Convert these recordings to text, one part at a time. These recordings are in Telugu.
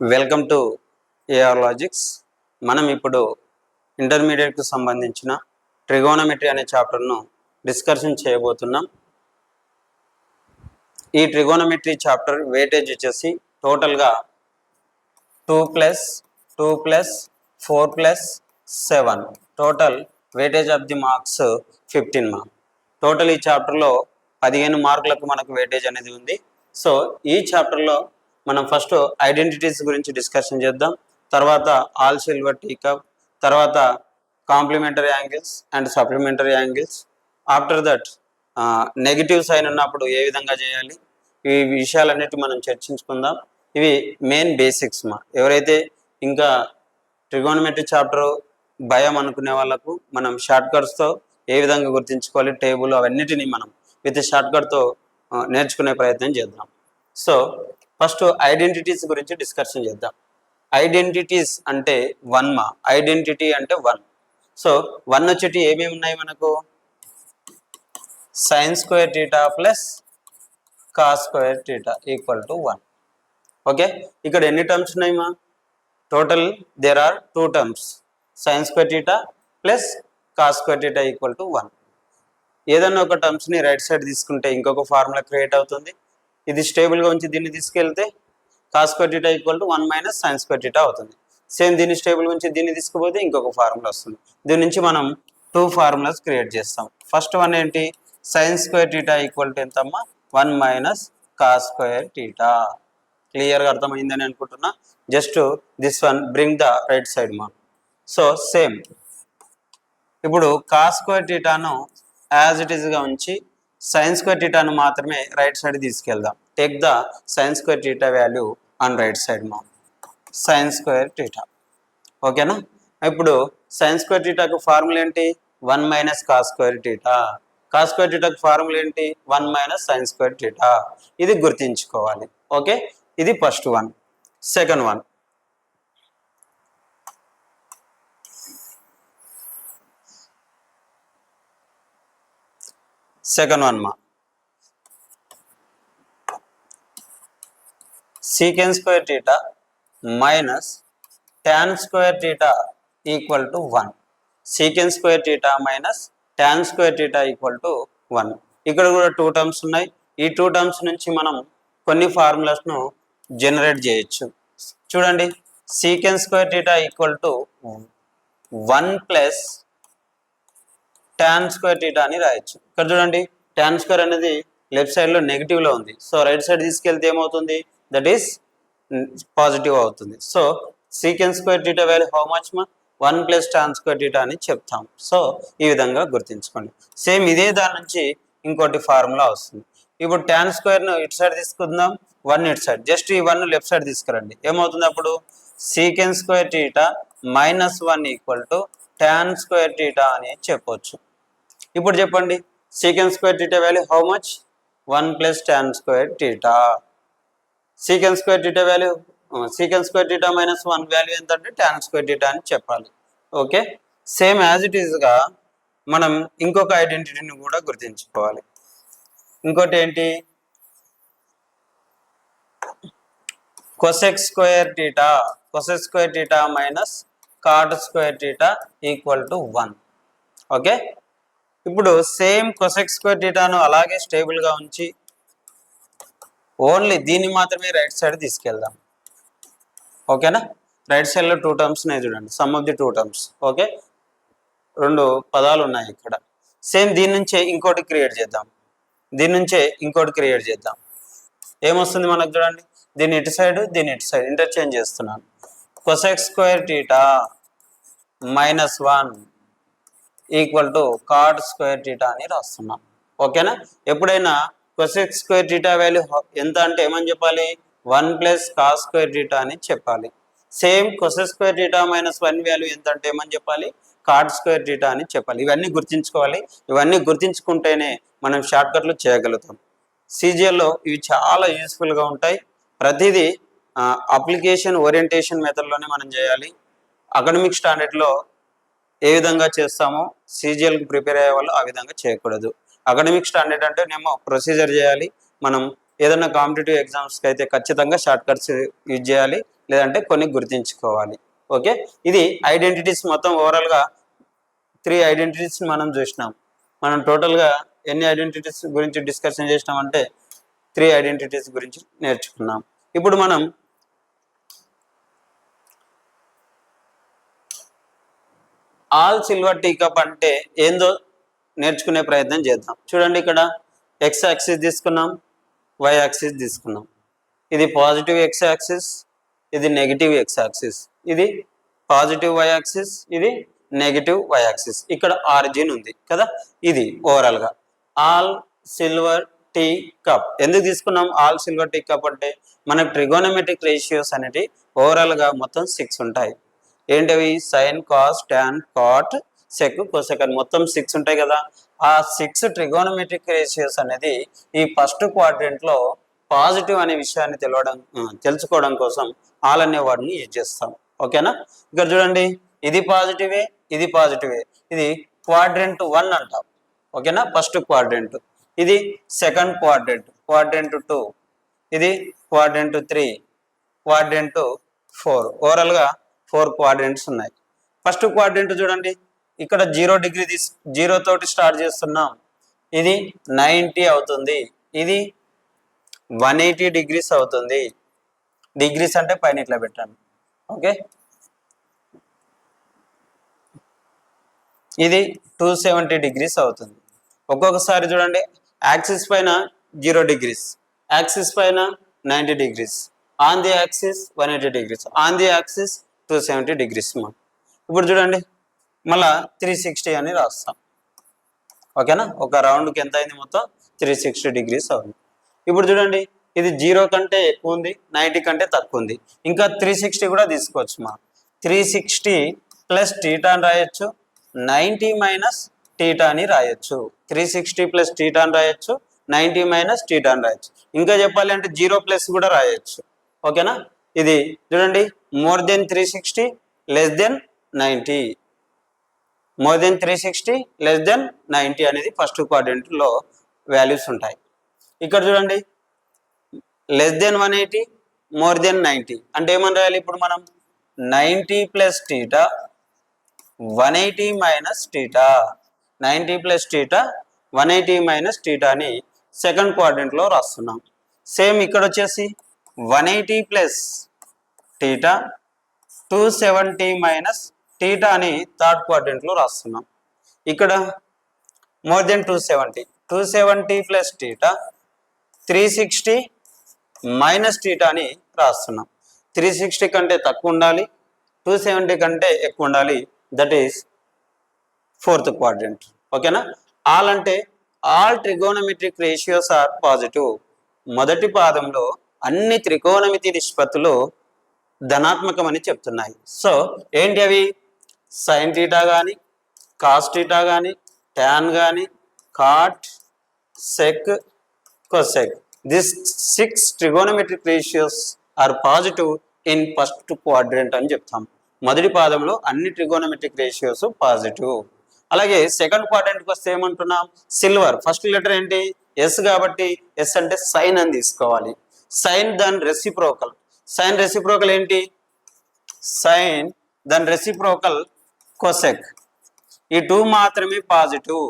Welcome to AR logics. మనం ఇప్పుడు ఇంటర్మీడియట్కు సంబంధించిన ట్రిగోనమెట్రీ అనే చాప్టర్ను డిస్కషన్ చేయబోతున్నాం. ఈ ట్రిగోనమెట్రీ చాప్టర్ వెయిటేజ్ వచ్చేసి టోటల్గా 2+2+4+7 total weightage of the marks 15 marks. Total ఈ చాప్టర్లో 15 మార్కులకు మనకు వెయిటేజ్ అనేది ఉంది. సో ఈ చాప్టర్లో మనం ఫస్ట్ ఐడెంటిటీస్ గురించి డిస్కషన్ చేద్దాం, తర్వాత ఆల్ సిల్వర్ టీ కప్, తర్వాత complementary angles and supplementary angles. After that negative sign ఉన్నప్పుడు ఏ విధంగా చేయాలి, ఈ విషయాలన్నిటి మనం చర్చించుకుందాం. ఇవి మెయిన్ బేసిక్స్. ఎవరైతే ఇంకా ట్రిగోనమెట్రీ చాప్టర్ భయం అనుకునే వాళ్ళకు మనం షార్ట్ కట్స్తో ఏ విధంగా గుర్తించుకోవాలి, టేబుల్ అవన్నిటిని మనం విత్ షార్ట్ కట్తో నేర్చుకునే ప్రయత్నం చేద్దాం. సో ఫస్ట్ ఐడెంటిటీస్ గురించి డిస్కషన్ చేద్దాం. ఐడెంటిటీస్ అంటే 1 ఐడెంటిటీ అంటే 1. సో 1 వచ్చేటి ఏమేమి ఉన్నాయి మనకు? sin square theta plus cos square theta equal to 1. Okay, ఇక్కడ ఎన్ని టర్మ్స్ ఉన్నాయి total there are 2 terms, sin square theta plus cos square theta equal to 1. ఏదన్నా ఒక టర్మ్స్ని రైట్ సైడ్ తీసుకుంటే ఇంకొక ఫార్ములా క్రియేట్ అవుతుంది. ఇది స్టేబుల్గా ఉంచి దీన్ని తీసుకెళ్తే cos square theta equal to 1 minus sin square theta అవుతుంది. సేమ్ దీన్ని స్టేబుల్ ఉంచి దీన్ని తీసుకుపోతే ఇంకొక ఫార్ములా వస్తుంది. దీని నుంచి మనం 2 ఫార్ములాస్ క్రియేట్ చేస్తాం. ఫస్ట్ వన్ ఏంటి? sin square theta equal to ఎంతమ్మా? 1 minus cos square theta. క్లియర్గా అర్థమైందని అనుకుంటున్నా. Just this one bring the right side so same ఇప్పుడు cos square thetaను యాజ్ ఇట్ ఈస్గా ఉంచి sin square thetaను మాత్రమే రైట్ సైడ్ తీసుకెళ్దాం. Take the sin square theta value on right side sin square theta. ఓకేనా? ఇప్పుడు sin square thetaకు ఫార్ములా ఏంటి? 1 minus cos square theta. cos square thetaకు ఫార్ములా ఏంటి? 1 minus sin square theta. ఇది గుర్తించుకోవాలి. ఓకే, ఇది first one. Second one, secant square theta minus tan square theta equal to 1. secant square theta minus tan square theta equal to 1. ఇక్కడ కూడా 2 టర్మ్స్ ఉన్నాయి. ఈ 2 టర్మ్స్ నుంచి మనం కొన్ని ఫార్ములాస్ను జనరేట్ చేయొచ్చు. చూడండి, secant square theta equal to 1 plus tan square theta అని రాయొచ్చు. ఇక్కడ చూడండి, tan square అనేది లెఫ్ట్ సైడ్లో నెగిటివ్లో ఉంది. సో రైట్ సైడ్ తీసుకెళ్తే ఏమవుతుంది? దట్ ఈస్ పాజిటివ్ అవుతుంది. So secant square theta value how much 1 plus tan square theta అని చెప్తాం. సో ఈ విధంగా గుర్తించుకోండి. సేమ్ ఇదే దాని నుంచి ఇంకోటి ఫార్ములా వస్తుంది. ఇప్పుడు tan స్క్వేర్ను ఇటు సైడ్ తీసుకుందాం, 1 ఇటు సైడ్, జస్ట్ ఈ 1 లెఫ్ట్ సైడ్ తీసుకురండి. ఏమవుతుంది అప్పుడు? secant square theta minus 1 equal to tan square theta అని చెప్పొచ్చు. ఇప్పుడు చెప్పండి, secant square theta value how much? 1 plus tan square theta. secant square theta value secant square theta minus 1 value ఎంత అంటే tan square theta అని చెప్పాలి. ఓకే, సేమ్ యాజ్ ఇట్ ఈస్గా మనం ఇంకొక ఐడెంటిటీని కూడా గుర్తించుకోవాలి. ఇంకోటి ఏంటి? cosec square theta. cosec square theta minus cot square theta equal to 1. Okay, ఇప్పుడు సేమ్ cosec square thetaను అలాగే స్టేబుల్గా ఉంచి ఓన్లీ దీన్ని మాత్రమే రైట్ సైడ్ తీసుకెళ్దాం. ఓకేనా? రైట్ సైడ్లో 2 టర్మ్స్ ఉన్నాయి చూడండి, some of the 2 terms. Okay, 2 పదాలు ఉన్నాయి ఇక్కడ. సేమ్ దీని నుంచే ఇంకోటి క్రియేట్ చేద్దాం. ఏమొస్తుంది మనకు? చూడండి, దీన్ని ఇటు సైడ్, దీన్ని ఇటు సైడ్ ఇంటర్చేంజ్ చేస్తున్నాను. cosec square theta minus 1 equal to cot square theta అని రాస్తున్నాం. ఓకేనా? ఎప్పుడైనా cosec square theta వాల్యూ ఎంత అంటే ఏమని చెప్పాలి? 1 plus cos square theta అని చెప్పాలి. Same cosec square theta minus 1 value ఎంత అంటే ఏమని చెప్పాలి? cot square theta అని చెప్పాలి. ఇవన్నీ గుర్తించుకోవాలి. ఇవన్నీ గుర్తించుకుంటేనే మనం షార్ట్కట్లు చేయగలుగుతాం. CGLలో ఇవి చాలా యూస్ఫుల్గా ఉంటాయి. ప్రతిదీ అప్లికేషన్ ఓరియంటేషన్ మెథడ్లోనే మనం చేయాలి. అకాడమిక్ స్టాండర్డ్లో ఏ విధంగా చేస్తామో CGLకి ప్రిపేర్ అయ్యే వాళ్ళు ఆ విధంగా చేయకూడదు. అకాడమిక్ స్టాండర్డ్ అంటే నేమో ప్రొసీజర్ చేయాలి. మనం ఏదైనా కాంపిటేటివ్ ఎగ్జామ్స్కి అయితే ఖచ్చితంగా షార్ట్ కట్స్ యూజ్ చేయాలి. లేదంటే కొన్ని గుర్తించుకోవాలి. ఓకే, ఇది ఐడెంటిటీస్ మొత్తం ఓవరాల్గా 3 ఐడెంటిటీస్ మనం చూసినాం. మనం టోటల్గా ఎన్ని ఐడెంటిటీస్ గురించి డిస్కషన్ చేసినామంటే 3 ఐడెంటిటీస్ గురించి నేర్చుకున్నాం. ఇప్పుడు మనం ఆల్ సిల్వర్ టీ కప్ అంటే ఏందో నేర్చుకునే ప్రయత్నం చేద్దాం. చూడండి, ఇక్కడ ఎక్స్ యాక్సిస్ తీసుకున్నాం, వై యాక్సిస్ తీసుకున్నాం. ఇది పాజిటివ్ ఎక్స్ యాక్సిస్, ఇది నెగిటివ్ ఎక్స్ యాక్సిస్, ఇది పాజిటివ్ వై యాక్సిస్, ఇది నెగిటివ్ వై యాక్సిస్. ఇక్కడ ఆరిజిన్ ఉంది కదా. ఇది ఓవరాల్గా ఆల్ సిల్వర్ టీ కప్. ఎందుకు తీసుకున్నాం ఆల్ సిల్వర్ టీ కప్ అంటే మనకు ట్రిగోనమెట్రిక్ రేషియోస్ అనేవి ఓవరాల్గా మొత్తం 6 ఉంటాయి. ఏంటవి? Sine, cos, tan, cot, sec, cosec అని మొత్తం 6 ఉంటాయి కదా. ఆ 6 ట్రిగోనమెట్రిక్ రేషియోస్ అనేది ఈ ఫస్ట్ క్వాడ్రంట్లో పాజిటివ్ అనే విషయాన్ని తెలుసుకోవడం కోసం ఆల్ అనే వాడిని యూజ్ చేస్తాం. ఓకేనా? ఇక్కడ చూడండి, ఇది పాజిటివే, ఇది పాజిటివే. ఇది క్వాడ్రంట్ 1 అంటాం. ఓకేనా? First quadrant. ఇది సెకండ్ క్వాడ్రంట్, క్వాడ్రంట్ 2, ఇది క్వాడ్రంట్ 3, క్వాడ్రంట్ 4. ఓవరాల్గా 4 క్వాడ్రంట్స్ ఉన్నాయి. ఫస్ట్ క్వాడ్రంట్ చూడండి, ఇక్కడ 0 డిగ్రీ 0 తోటి స్టార్ట్ చేస్తున్నాం. ఇది 90 అవుతుంది, ఇది 180 డిగ్రీస్ అవుతుంది. డిగ్రీస్ అంటే పైన ఇట్లా పెట్టండి. ఓకే, ఇది 270 డిగ్రీస్ అవుతుంది. ఒక్కొక్కసారి చూడండి, యాక్సిస్ పైన 0 డిగ్రీస్, యాక్సిస్ పైన 90 degrees, on the axis 180 degrees, on the axis 270 degrees. ఇప్పుడు చూడండి, మళ్ళా 360 అని రాస్తాం. ఓకేనా? ఒక రౌండ్కి ఎంత అయింది? మొత్తం 360 డిగ్రీస్ అవుతుంది. ఇప్పుడు చూడండి, ఇది 0 కంటే ఎక్కువ ఉంది, 90 కంటే తక్కువ ఉంది. ఇంకా 360 కూడా తీసుకోవచ్చు. 360 ప్లస్ టీటా అని రాయొచ్చు, 90 మైనస్ టీటా అని రాయొచ్చు. 360 ప్లస్ టీటా అని రాయొచ్చు, 90 మైనస్ టీటా అని రాయొచ్చు. ఇంకా చెప్పాలి అంటే 0 ప్లస్ కూడా రాయొచ్చు. ఓకేనా? ఇది చూడండి, more than 360 less than 90, more than 360 less than 90 అనేది ఫస్ట్ క్వాడ్రంట్లో వాల్యూస్ ఉంటాయి. ఇక్కడ చూడండి, లెస్ దెన్ 180, మోర్ దెన్ 90 అంటే ఏమని రాయాలి? ఇప్పుడు మనం 90 plus theta, 180 minus theta, 90 plus theta, 180 minus theta అని సెకండ్ క్వాడ్రంట్లో రాస్తున్నాం. సేమ్ ఇక్కడ వచ్చేసి 180 ప్లస్ టీటా, 270 మైనస్ టీటా అని థర్డ్ క్వాడ్రంట్లో రాస్తున్నాం. ఇక్కడ more than 270 plus theta, 360 minus theta అని రాస్తున్నాం. 360 కంటే తక్కువ ఉండాలి, 270 కంటే ఎక్కువ ఉండాలి. That is fourth quadrant. ఓకేనా? ఆల్ అంటే ఆల్ ట్రిగోనమెట్రిక్ రేషియోస్ ఆర్ పాజిటివ్. మొదటి పాదంలో అన్ని త్రికోణమితి నిష్పత్తులు ధనాత్మకమని చెప్తున్నాయి. సో ఏంటి అవి? సైన్ టీటా కానీ, కాస్ టీటా కానీ, టాన్ కానీ, cot, sec, cosec. This 6 trigonometric ratios are positive in first quadrant అని చెప్తాం. మొదటి పాదంలో అన్ని ట్రిగోనమెట్రిక్ రేషియోస్ పాజిటివ్. అలాగే సెకండ్ క్వాడ్రంట్కి వస్తే ఏమంటున్నాం? సిల్వర్. ఫస్ట్ లెటర్ ఏంటి? ఎస్ కాబట్టి ఎస్ అంటే సైన్ అని తీసుకోవాలి. సైన్ దాని రెసిప్రోకల్. సైన్ రెసిప్రోకల్ ఏంటి? సైన్ దాని రెసిప్రోకల్ కొసెక్. ఈ 2 మాత్రమే పాజిటివ్,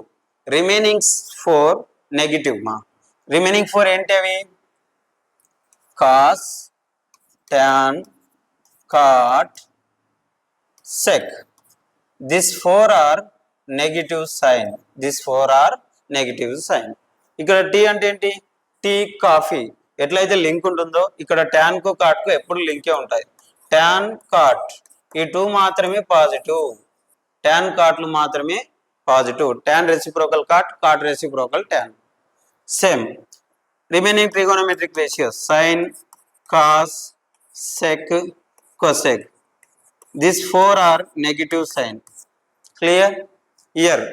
రిమైనింగ్ 4 నెగిటివ్. రిమైనింగ్ 4 ఏంటి అవి? Cos, tan, cot, sec. This 4 are negative sign. This 4 are negative sign. ఇక్కడ టీ అంటే ఏంటి? Tea coffee. ఎట్లయితే లింక్ ఉంటుందో ఇక్కడ టాన్ కు కాట్ కు ఎప్పుడు లింకే ఉంటాయి. టాన్ కాట్ ఈ 2 మాత్రమే పాజిటివ్, టాన్ కాట్లు మాత్రమే positive. Tan reciprocal cot, cot reciprocal tan. Same remaining trigonometric ratios sine, cos, sec, cosec. This 4 are negative sign. Clear? ఇయర్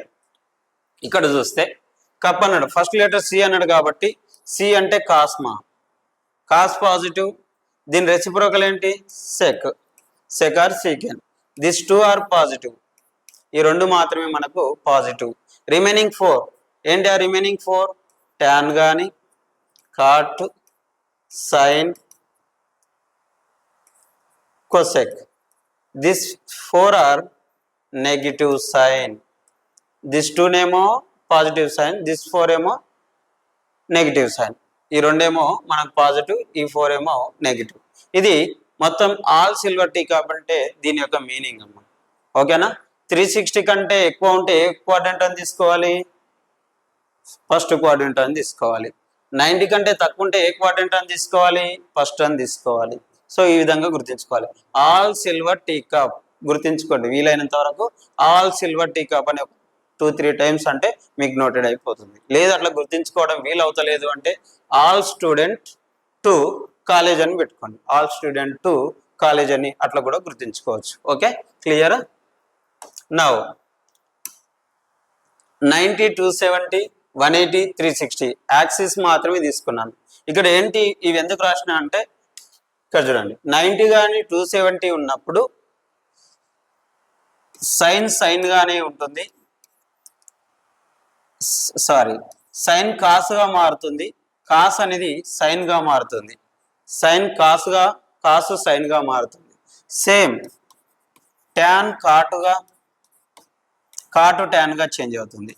ఇక్కడ చూస్తే కప్ అన్నాడు, ఫస్ట్ లెటర్ సి అన్నాడు కాబట్టి సి అంటే కాస్మా. కాస్ పాజిటివ్, దీని రెసిప్రోకల్ ఏంటి? Sec. Sec are secant. This 2 are positive. ఈ 2 మాత్రమే మనకు పాజిటివ్. రిమైనింగ్ 4 ఏంటి? ఆ రిమైనింగ్ 4 టాన్ కానీ, cot, sine, cosec. These 4 are negative sign. This 2 ఏమో పాజిటివ్ సైన్, దిస్ 4 ఏమో నెగిటివ్ సైన్. ఈ రెండేమో మనకు పాజిటివ్, ఈ 4 ఏమో నెగిటివ్. ఇది మొత్తం ఆల్ సిల్వర్ టీ కాబట్టి దీని యొక్క మీనింగ్ అమ్మా. ఓకేనా? 360 కంటే ఎక్కువ ఉంటే ఏ క్వాడ్రంట్ అని తీసుకోవాలి? ఫస్ట్ క్వాడ్రంట్ అని తీసుకోవాలి. 90 కంటే తక్కువ ఉంటే ఏ క్వాడ్రంట్ అని తీసుకోవాలి? ఫస్ట్ అని తీసుకోవాలి. సో ఈ విధంగా గుర్తుంచుకోవాలి. ఆల్ సిల్వర్ టీ కప్ గుర్తుంచుకోండి వీలైనంత వరకు. ఆల్ సిల్వర్ టీ కప్ అని 2-3 టైమ్స్ అంటే మీకు నోటెడ్ అయిపోతుంది. లేదు అట్లా గుర్తుంచుకోవడం వీలవుతలేదు అంటే ఆల్ స్టూడెంట్ టు కాలేజ్ అని పెట్టుకోండి. ఆల్ స్టూడెంట్ టు కాలేజ్ అని అట్లా కూడా గుర్తుంచుకోవచ్చు. Okay, clear? నౌ 90, 270, 180, 360 యాక్సిస్ మాత్రమే తీసుకున్నాను. ఇక్కడ ఏంటి ఇవి ఎందుకు రాసిన అంటే ఇక్కడ చూడండి, 90 కానీ 270 ఉన్నప్పుడు సైన్ గానే ఉంటుంది, సారీ సైన్ కాస్గా మారుతుంది, కాస్ అనేది సైన్గా మారుతుంది, సైన్ కాస్గా, కాసు సైన్గా మారుతుంది. సేమ్ ట్యాన్ కాటుగా, కాటు ట్యాన్గా చేంజ్ అవుతుంది.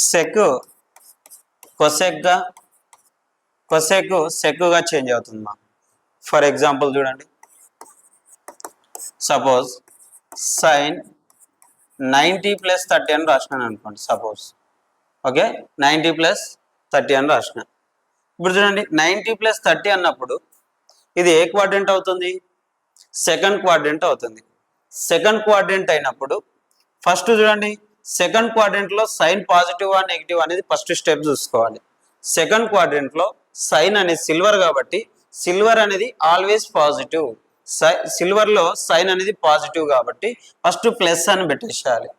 సెక్ కొసెక్గా, కొసెక్ సెక్గా చేంజ్ అవుతుంది మా. ఫర్ ఎగ్జాంపుల్ చూడండి, సపోజ్ సైన్ 90 + 30 అని రాసినాను అనుకోండి. సపోజ్ ఓకే, 90 + 30 అని రాసిన. ఇప్పుడు చూడండి 90 + 30 అన్నప్పుడు ఇది ఏ క్వాడ్రంట్ అవుతుంది? సెకండ్ క్వాడ్రంట్ అవుతుంది. సెకండ్ క్వాడ్రంట్ అయినప్పుడు ఫస్ట్ చూడండి, సెకండ్ క్వాడ్రంట్లో సైన్ పాజిటివా నెగిటివ్ అనేది ఫస్ట్ స్టెప్ చూసుకోవాలి. సెకండ్ క్వాడ్రంట్లో సైన్ అనేది సిల్వర్ కాబట్టి సిల్వర్ అనేది ఆల్వేస్ పాజిటివ్. సిల్వర్లో సైన్ అనేది పాజిటివ్ కాబట్టి ఫస్ట్ ప్లస్ అని పెట్టేసేయాలి.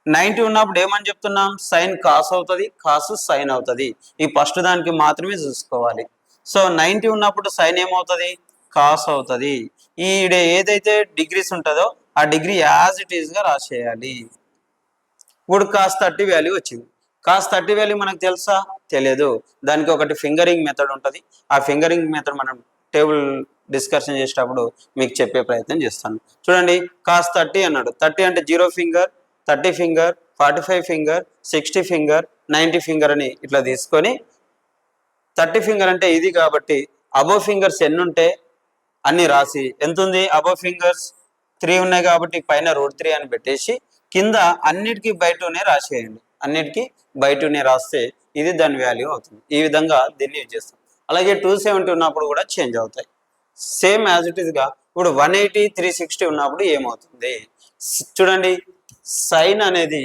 90 ఉన్నప్పుడు ఏమని చెప్తున్నాం? సైన్ కాస్ అవుతుంది, కాసు సైన్ అవుతుంది. ఈ ఫస్ట్ దానికి మాత్రమే చూసుకోవాలి. సో 90 ఉన్నప్పుడు సైన్ ఏమవుతుంది? కాస్ అవుతుంది. ఈ ఏదైతే డిగ్రీస్ ఉంటుందో ఆ డిగ్రీ యాజ్ ఇట్ ఈస్గా రాసేయాలి. ఇప్పుడు కాస్ 30 వాల్యూ వచ్చింది. కాస్ 30 వాల్యూ మనకు తెలుసా? తెలియదు. దానికి ఒకటి ఫింగరింగ్ మెథడ్ ఉంటుంది. ఆ ఫింగరింగ్ మెథడ్ మనం టేబుల్ డిస్కషన్ చేసేటప్పుడు మీకు చెప్పే ప్రయత్నం చేస్తాను. చూడండి, కాస్ 30 అన్నాడు. 30 అంటే 0 finger, 30 finger, 45 finger, 60 finger, 90 finger అని ఇట్లా తీసుకొని 30 ఫింగర్ అంటే ఇది కాబట్టి అబోవ్ ఫింగర్స్ ఎన్ని ఉంటే అన్ని రాసి, ఎంత ఉంది అబోవ్ ఫింగర్స్? 3 ఉన్నాయి కాబట్టి పైన √3 అని పెట్టేసి కింద అన్నిటికీ బై 2నే రాసేయండి. అన్నిటికీ బై 2నే రాస్తే ఇది దాని వాల్యూ అవుతుంది. ఈ విధంగా దీన్ని యూజ్ చేస్తాం. అలాగే 270 ఉన్నప్పుడు కూడా చేంజ్ అవుతాయి. సేమ్ యాజ్ ఇట్ ఈస్గా ఇప్పుడు 180, 360 ఉన్నప్పుడు ఏమవుతుంది చూడండి. సైన్ అనేది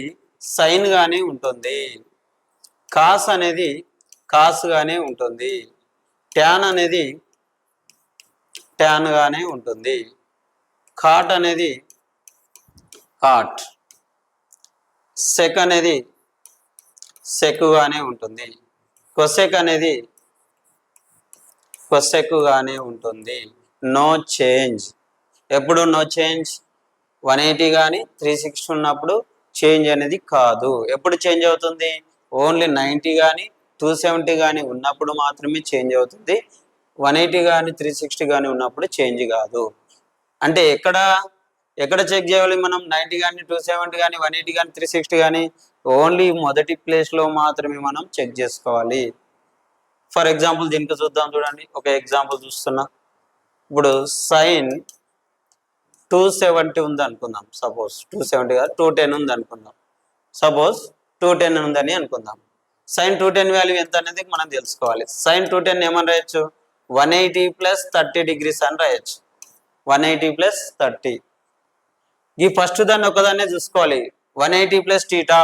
సైన్గానే ఉంటుంది, కాస్ అనేది కాస్గానే ఉంటుంది, ట్యాన్ అనేది ట్యాన్గానే ఉంటుంది, కాట్ అనేది కాట్, సెక్ అనేది సెక్గానే ఉంటుంది, కొసెక్ అనేది కొసెక్గానే ఉంటుంది. నో చేంజ్, ఎప్పుడు నో చేంజ్. 180 కానీ 360 ఉన్నప్పుడు చేంజ్ అనేది కాదు. ఎప్పుడు చేంజ్ అవుతుంది? ఓన్లీ 90 కానీ 270 కానీ ఉన్నప్పుడు మాత్రమే చేంజ్ అవుతుంది. 180 కానీ 360 కానీ ఉన్నప్పుడు చేంజ్ కాదు. అంటే ఎక్కడ చెక్ చేయాలి మనం? 90 కానీ 270 కానీ 180 కానీ 360 కానీ ఓన్లీ మొదటి ప్లేస్లో మాత్రమే మనం చెక్ చేసుకోవాలి. ఫర్ ఎగ్జాంపుల్ దీనికి చూద్దాం. చూడండి, ఒక ఎగ్జాంపుల్ చూస్తున్నా. ఇప్పుడు సైన్ 270 ఉంది అనుకుందాం. సపోజ్ 270 కాదు 210 ఉంది అనుకుందాం. సపోజ్ 210 ఉందని అనుకుందాం. సైన్ 210 వాల్యూ ఎంత అనేది మనం తెలుసుకోవాలి. సైన్ 210 ఏమని రాయొచ్చు? 180 + 30 degrees అని రాయొచ్చు. 180 + 30. ఈ ఫస్ట్ దాన్ని ఒకదాన్నే చూసుకోవాలి. 180 + θ.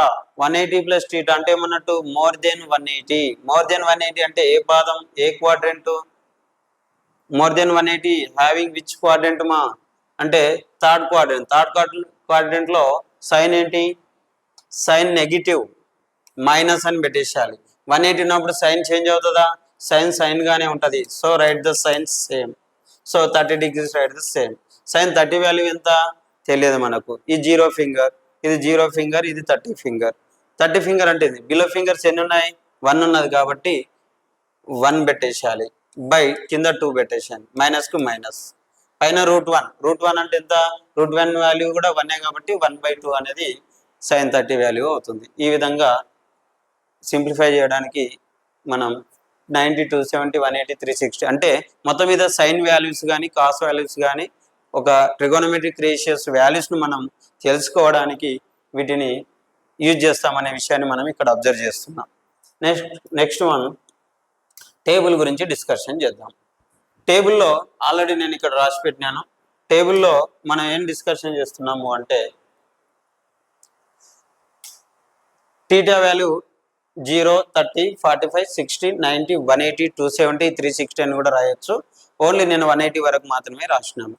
180 + θ అంటే ఏమన్నట్టు? More than 180. మోర్ దెన్ 180 అంటే ఏ పాదం, ఏ quadrant? More than 180 having which quadrant మా అంటే థర్డ్ క్వాడ్రంట్. థర్డ్ క్వాడ్రంట్లో సైన్ ఏంటి? సైన్ నెగిటివ్, మైనస్ అని పెట్టేసేయాలి. 180 ఉన్నప్పుడు సైన్ చేంజ్ అవుతుందా? సైన్ గానే ఉంటుంది. So right the sine same. So 30 degrees right the same. Sine 30 value ఎంత తెలియదు మనకు. ఈ 0 ఫింగర్, ఇది 0 ఫింగర్, ఇది 30 ఫింగర్. 30 ఫింగర్ అంటే ఇది. బిలో ఫింగర్స్ ఎన్ని ఉన్నాయి? 1 ఉన్నది కాబట్టి 1 పెట్టేసేయాలి, బై కింద 2 పెట్టేసేయాలి, మైనస్కు మైనస్, పైన రూట్ వన్ అంటే ఎంత, రూట్ 1 వాల్యూ కూడా 1 కాబట్టి 1/2 అనేది sin30 వాల్యూ అవుతుంది. ఈ విధంగా సింప్లిఫై చేయడానికి మనం 90, 270, 180, 360 అంటే మొత్తం మీద సైన్ వాల్యూస్ కానీ కాస్ వాల్యూస్ కానీ ఒక ట్రిగోనోమెట్రిక్ రేషియోస్ వాల్యూస్ను మనం తెలుసుకోవడానికి వీటిని యూజ్ చేస్తామనే విషయాన్ని మనం ఇక్కడ అబ్జర్వ్ చేస్తున్నాం. నెక్స్ట్ మనం టేబుల్ గురించి డిస్కషన్ చేద్దాం. టేబుల్లో ఆల్రెడీ నేను ఇక్కడ రాసి పెట్టినాను. టేబుల్లో మనం ఏం డిస్కషన్ చేస్తున్నాము అంటే టీటా వాల్యూ 0, 30, 45, 60, 90, 180, 270, 360 అని కూడా రాయొచ్చు. ఓన్లీ నేను 180 వరకు మాత్రమే రాసినాను.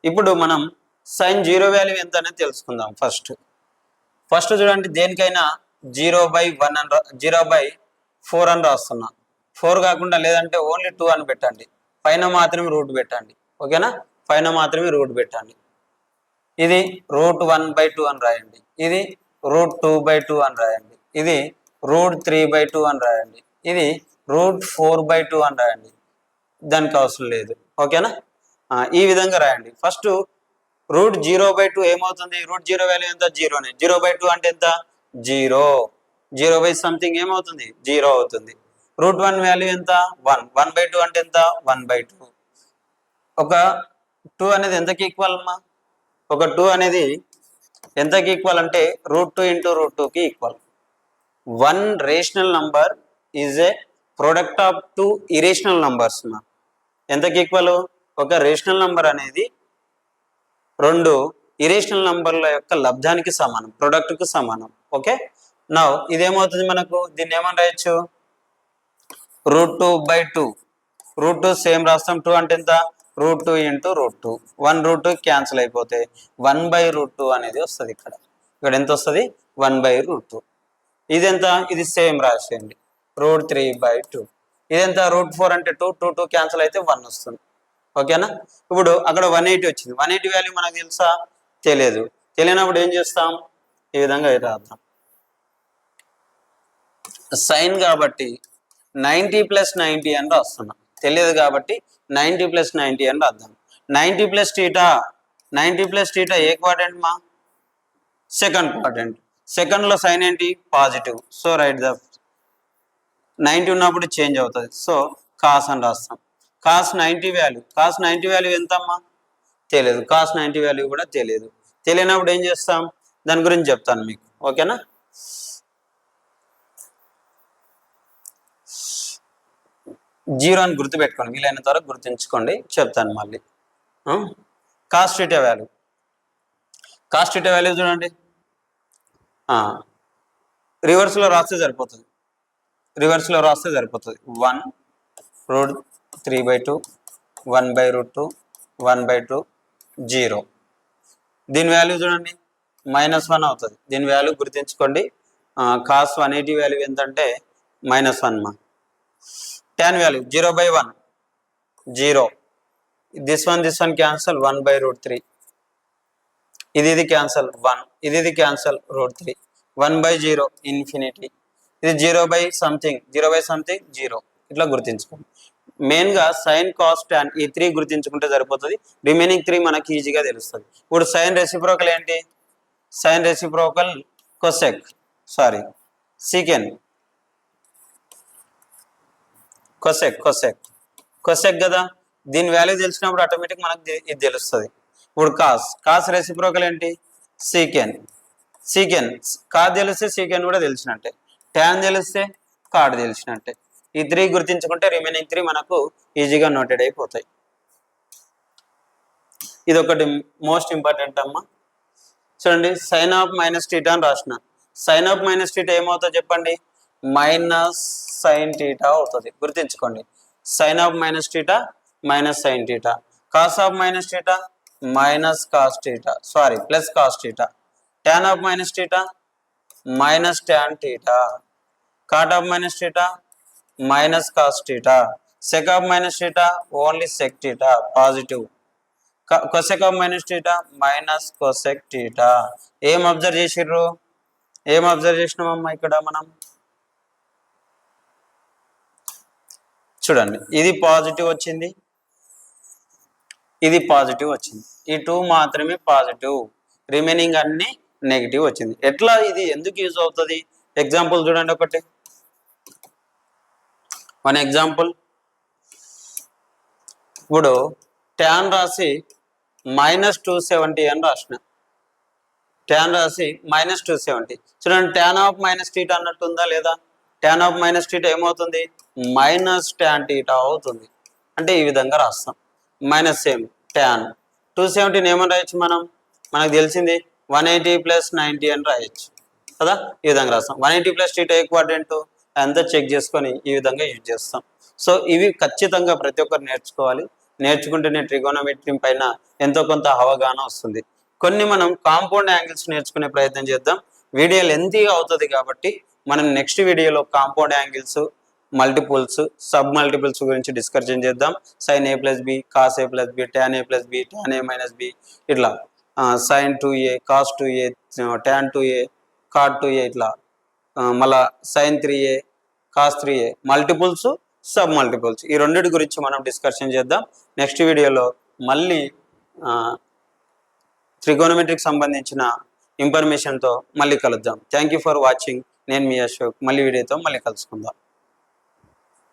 ఇప్పుడు మనం సైన్ 0 వాల్యూ ఎంత అనేది తెలుసుకుందాం. ఫస్ట్ చూడండి, దేనికైనా 0/1 అని 0/4 అని రాస్తున్నా. 4 కాకుండా లేదంటే ఓన్లీ 2 అని పెట్టండి, పైన మాత్రమే రూట్ పెట్టండి. ఓకేనా, పైన మాత్రమే రూట్ పెట్టండి. ఇది √1/2 అని రాయండి, ఇది √2/2 అని రాయండి, ఇది √3/2 అని రాయండి, ఇది √4/2 అని రాయండి. దానికి అవసరం లేదు. ఓకేనా, ఈ విధంగా రాయండి. ఫస్ట్ √0/2 ఏమవుతుంది, √0 వాల్యూ ఎంత, 0నే. 0/2 అంటే ఎంత, 0 సంథింగ్ ఏమవుతుంది, 0 అవుతుంది. √1 వాల్యూ ఎంత, 1, 1/2 అంటే ఎంత, 1/2. ఒక 2 అనేది ఎంతకి ఈక్వల్ అమ్మా, ఒక 2 అనేది ఎంతకి ఈక్వల్ అంటే √2 × √2కి equal. 1 rational number is a product of 2 irrational numbers. ఎంతకి ఈక్వల్, ఒక రేషనల్ నంబర్ అనేది 2 ఇరేషనల్ నంబర్ల యొక్క లబ్ధానికి సమానం, ప్రొడక్ట్కు సమానం. ఓకే, నౌ ఇదేమవుతుంది మనకు, దీన్ని ఏమని రాయొచ్చు, √2/2. √2 సేమ్ రాస్తాం, 2 అంటే ఎంత, √2 × √2. 1 √2 క్యాన్సిల్ అయిపోతే 1/√2 అనేది వస్తుంది. ఇక్కడ ఎంత వస్తుంది, 1/√2. ఇదెంత, ఇది సేమ్ రాసేయండి, √3/2. ఇదెంత, √4 అంటే 2 క్యాన్సిల్ అయితే 1 వస్తుంది. ఓకేనా, ఇప్పుడు అక్కడ 180 వచ్చింది. 180 వాల్యూ మనకు తెలుసా, తెలియదు. తెలియనప్పుడు ఏం చేస్తాం, ఈ విధంగా రాద్దాం. సైన్ కాబట్టి 90 + 90 అని రాస్తున్నాం, తెలియదు కాబట్టి 90 + 90 అని రాద్దాం. 90 + θ, 90 + θ ఏ క్వాడ్రంట్ మా, సెకండ్ క్వాడ్రంట్. సెకండ్లో సైన్ ఏంటి, పాజిటివ్. సో రైట్ ద 90 ఉన్నప్పుడు చేంజ్ అవుతుంది. సో కాస్ అని రాస్తాం. కాస్ 90 వాల్యూ ఎంతమ్మా, తెలియదు. కాస్ 90 వాల్యూ కూడా తెలియదు. తెలియనప్పుడు ఏం చేస్తాం, దాని గురించి చెప్తాను మీకు. ఓకేనా, జీరో అని గుర్తుపెట్టుకోండి, వీలైనంత వరకు గుర్తుంచుకోండి, చెప్తాను మళ్ళీ. కాస్ θ వాల్యూ చూడండి, రివర్స్లో రాస్తే సరిపోతుంది. 1 √3/2, 1/√2, 1/2, 0. దీని వాల్యూ చూడండి, -1 అవుతుంది. దీని వాల్యూ గుర్తుంచుకోండి. కాస్ 180 వాల్యూ ఎంతంటే -1 మా. tan value 0/1, 0. This one cancel, 1/√3. ఇది క్యాన్సల్, 1. ఇది క్యాన్సల్, √3. 1/0 ఇన్ఫినిటీ. ఇది 0/something, 0. ఇట్లా గుర్తించుకోండి. మెయిన్గా సైన్, కాస్, టాన్ ఈ 3 గుర్తించుకుంటే సరిపోతుంది. రిమైనింగ్ 3 మనకి ఈజీగా తెలుస్తుంది. ఇప్పుడు సైన్ రెసిప్రోకల్ ఏంటి, సైన్ రెసిప్రోకల్ కొసెక్ కదా. దీని వాల్యూ తెలిసినప్పుడు ఆటోమేటిక్ మనకు ఇది తెలుస్తుంది. ఇప్పుడు కాస్ రెసిప్రోకల్ ఏంటి, సీకెన్. కాస్ తెలిస్తే సీకెన్ కూడా తెలిసినట్టే, టాన్ తెలిస్తే కాడ్ తెలిసినట్టే. ఈ 3 గుర్తించుకుంటే రిమైనింగ్ 3 మనకు ఈజీగా నోటెడ్ అయిపోతాయి. ఇది ఒకటి మోస్ట్ ఇంపార్టెంట్ అమ్మా. చూడండి, సైన్ ఆఫ్ -θ అని రాసిన. సైన్ ఆఫ్ -θ ఏమవుతుందో చెప్పండి, -sin θ అవుతుంది. గుర్తించుకోండి, sine of -θ -sin θ. Cos of -θ -cos θ, sorry +cos θ. tan of -θ -tan θ. cot of -θ -cos θ. sec of -θ only sec θ, positive. cosec of -θ -cosec θ. ఏం అబ్జర్వ్ చేసినామమ్మా ఇక్కడ మనం, చూడండి, ఇది పాజిటివ్ వచ్చింది, ఇది పాజిటివ్ వచ్చింది, ఈ 2 మాత్రమే పాజిటివ్, రిమైనింగ్ అన్ని నెగిటివ్ వచ్చింది. ఎట్లా ఇది ఎందుకు యూజ్ అవుతుంది? ఎగ్జాంపుల్ చూడండి ఒకటి, వన్ ఎగ్జాంపుల్. ఇప్పుడు tan రాసి -270 అని రాసిన, tan రాసి -270. చూడండి, tan ఆఫ్ θ అన్నట్టు ఉందా లేదా? tan ఆఫ్ θ ఏమవుతుంది? -tan θ అవుతుంది. అంటే ఈ విధంగా రాస్తాం. మైనస్ సేమ్ tan 270 ఏమని రాయొచ్చు మనం? మనకు తెలిసింది 180 + 90 అని రాయొచ్చు కదా. ఈ విధంగా రాస్తాం. 180 + θ ఈక్వాడ్రెంట్ అంతా చెక్ చేసుకొని ఈ విధంగా యూజ్ చేస్తాం. సో ఇవి ఖచ్చితంగా ప్రతి ఒక్కరు నేర్చుకోవాలి. నేర్చుకుంటేనే ట్రిగోనోమెట్రీ పైన ఎంతో కొంత అవగాహన వస్తుంది. కొన్ని మనం కాంపౌండ్ యాంగిల్స్ నేర్చుకునే ప్రయత్నం చేద్దాం. వీడియో లెంతీగా అవుతుంది కాబట్టి మనం నెక్స్ట్ వీడియోలో compound angles, multiples, sub multiples గురించి డిస్కషన్ చేద్దాం. sin a + b, cos a + b, tan a + b, tan a - b, ఇట్లా sin 2a, cos 2a, tan 2a, cot 2a, ఇట్లా మళ్ళా sin 3a, cos 3a, multiples, sub multiples, ఈ రెండింటి గురించి మనం డిస్కషన్ చేద్దాం. నెక్స్ట్ వీడియోలో మళ్ళీ ట్రిగోనోమెట్రీకి సంబంధించిన ఇన్ఫర్మేషన్తో మళ్ళీ కలుద్దాం. Thank you for watching. నేను మీ అశోక్. మళ్ళీ వీడియోతో మళ్ళీ కలుసుకుందాం.